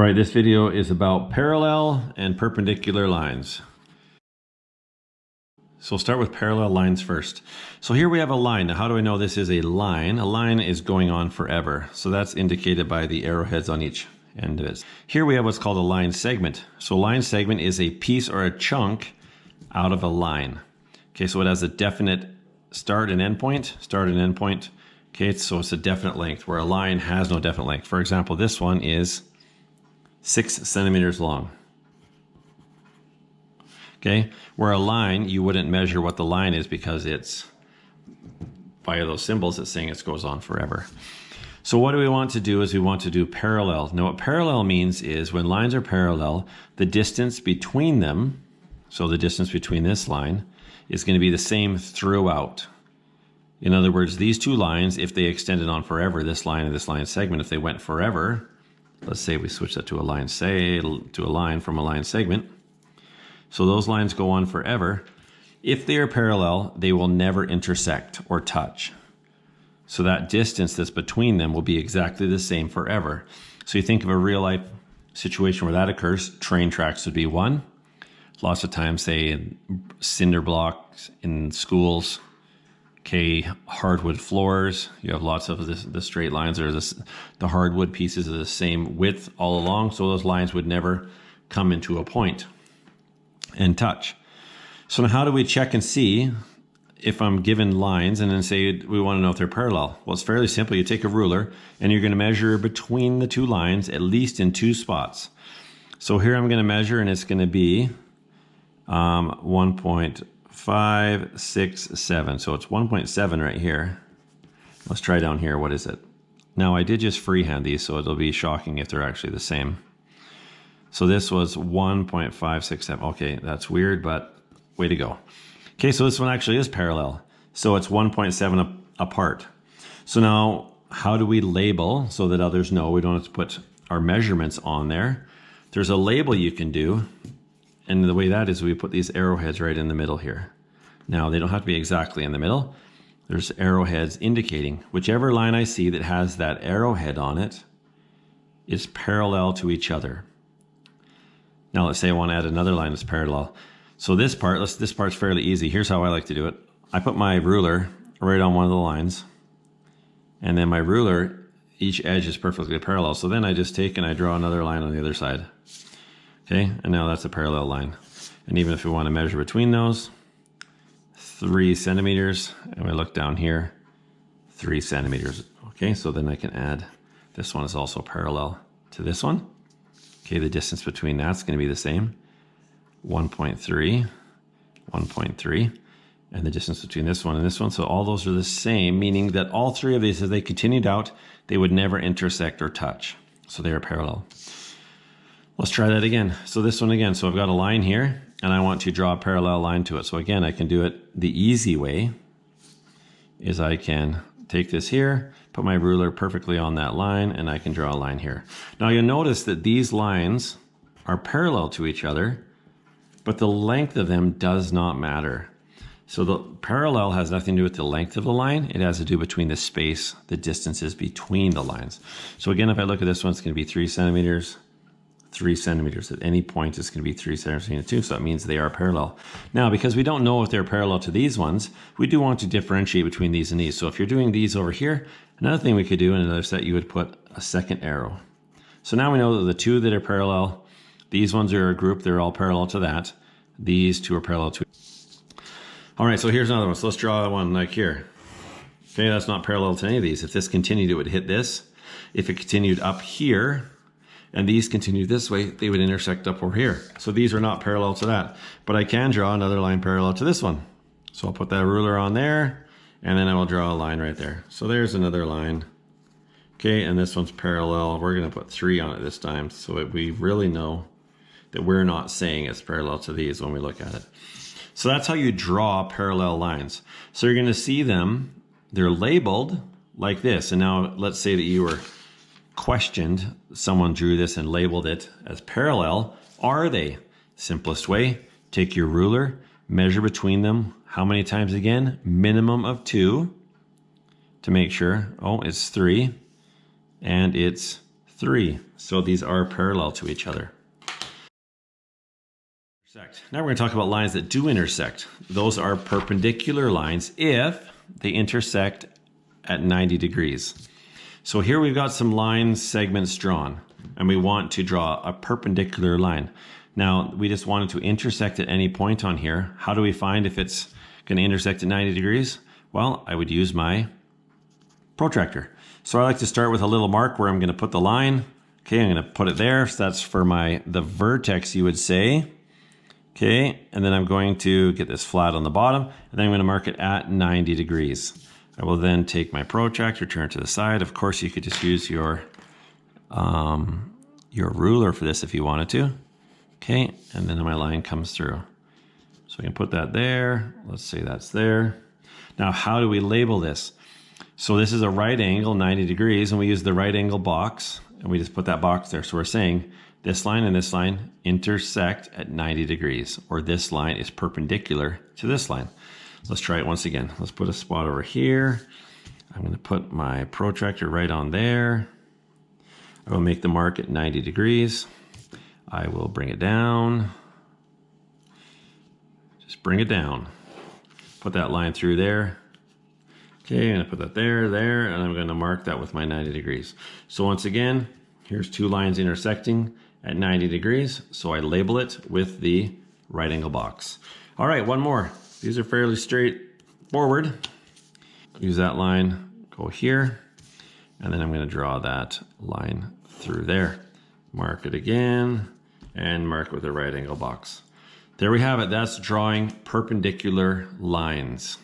right, this video is about parallel and perpendicular lines. So we'll start with parallel lines first. So here we have a line. Now how do I know this is a line? A line is going on forever. So that's indicated by the arrowheads on each end of it. Here we have what's called a line segment. So a line segment is a piece or a chunk out of a line. Okay, so it has a definite start and end point, Okay, so it's a definite length, where a line has no definite length. For example, this one is 6 centimeters long. Okay, where a line, you wouldn't measure what the line is because it's, by those symbols, it's saying it goes on forever. So what do we want to do is we want to do parallel. Now what parallel means is when lines are parallel, the distance between them, so the distance between this line, is going to be the same throughout. In other words, these two lines, if they extended on forever, this line and this line segment, if they went forever, let's say we switch that to a line, from a line segment. So those lines go on forever. If they are parallel, they will never intersect or touch. So that distance that's between them will be exactly the same forever. So you think of a real life situation where that occurs, train tracks would be one. Lots of times, say, cinder blocks in schools, okay, hardwood floors. You have lots of the straight lines, or the hardwood pieces are the same width all along, so those lines would never come into a point and touch. So now how do we check and see if I'm given lines and then say we want to know if they're parallel? Well, it's fairly simple. You take a ruler and you're going to measure between the two lines at least in 2 spots. So here I'm going to measure, and it's going to be 1.567. So it's 1.7 right here. Let's try down here. What is it? Now I did just freehand these, so it'll be shocking if they're actually the same. So this was 1.567. Okay, that's weird, but way to go. Okay, so this one actually is parallel. So it's 1.7 apart. So now how do we label so that others know? We don't have to put our measurements on there. There's a label you can do. And the way that is, we put these arrowheads right in the middle here. Now, they don't have to be exactly in the middle. There's arrowheads indicating whichever line I see that has that arrowhead on it is parallel to each other. Now, let's say I want to add another line that's parallel. So this part's fairly easy. Here's how I like to do it. I put my ruler right on one of the lines, and then my ruler, each edge is perfectly parallel. So then I just take and I draw another line on the other side. Okay, and now that's a parallel line. And even if we want to measure between those, 3 centimeters, and we look down here, 3 centimeters. Okay, so then I can add, this one is also parallel to this one. Okay, the distance between that's going to be the same, 1.3, 1.3, and the distance between this one and this one. So all those are the same, meaning that all 3 of these, as they continued out, they would never intersect or touch. So they are parallel. Let's try that again. So this one again. So I've got a line here, and I want to draw a parallel line to it. So again, I can do it the easy way, is I can take this here, put my ruler perfectly on that line, and I can draw a line here. Now you'll notice that these lines are parallel to each other, but the length of them does not matter. So the parallel has nothing to do with the length of the line. It has to do between the space, the distances between the lines. So again, if I look at this one, it's going to be 3 centimeters, 3 centimeters. At any point, it's going to be 3 centimeters too, so that means they are parallel. Now, because we don't know if they're parallel to these ones, we do want to differentiate between these and these. So if you're doing these over here, another thing we could do in another set, you would put a second arrow. So now we know that the 2 that are parallel, these ones are a group, they're all parallel to that. These 2 are parallel to. All right, so here's another one. So let's draw one like here. Okay, that's not parallel to any of these. If this continued, it would hit this. If it continued up here, and these continue this way, they would intersect up over here. So these are not parallel to that. But I can draw another line parallel to this one. So I'll put that ruler on there, and then I will draw a line right there. So there's another line. Okay, and this one's parallel. We're going to put 3 on it this time, so that we really know that we're not saying it's parallel to these when we look at it. So that's how you draw parallel lines. So you're going to see them, they're labeled like this. And now let's say that you were questioned, someone drew this and labeled it as parallel. Are they? Simplest way, take your ruler, measure between them. How many times again? Minimum of 2 to make sure. Oh, it's 3 and it's 3. So these are parallel to each other. Now we're going to talk about lines that do intersect. Those are perpendicular lines if they intersect at 90 degrees. So here we've got some line segments drawn, and we want to draw a perpendicular line. Now we just wanted to intersect at any point on here. How do we find if it's going to intersect at 90 degrees? Well, I would use my protractor. So I like to start with a little mark where I'm going to put the line. Okay, I'm going to put it there. So that's for the vertex, you would say. Okay, and then I'm going to get this flat on the bottom, and then I'm going to mark it at 90 degrees. I will then take my protractor, turn it to the side. Of course, you could just use your ruler for this if you wanted to. Okay, and then my line comes through. So we can put that there. Let's say that's there. Now, how do we label this? So this is a right angle, 90 degrees, and we use the right angle box, and we just put that box there. So we're saying this line and this line intersect at 90 degrees, or this line is perpendicular to this line. Let's try it once again. Let's put a spot over here. I'm going to put my protractor right on there. I will make the mark at 90 degrees. I will bring it down. Just bring it down. Put that line through there. Okay, I'm going to put that there, and I'm going to mark that with my 90 degrees. So once again, here's two lines intersecting at 90 degrees. So I label it with the right angle box. All right, one more. These are fairly straightforward. Use that line, go here, and then I'm going to draw that line through there. Mark it again, and mark with the right angle box. There we have it. That's drawing perpendicular lines.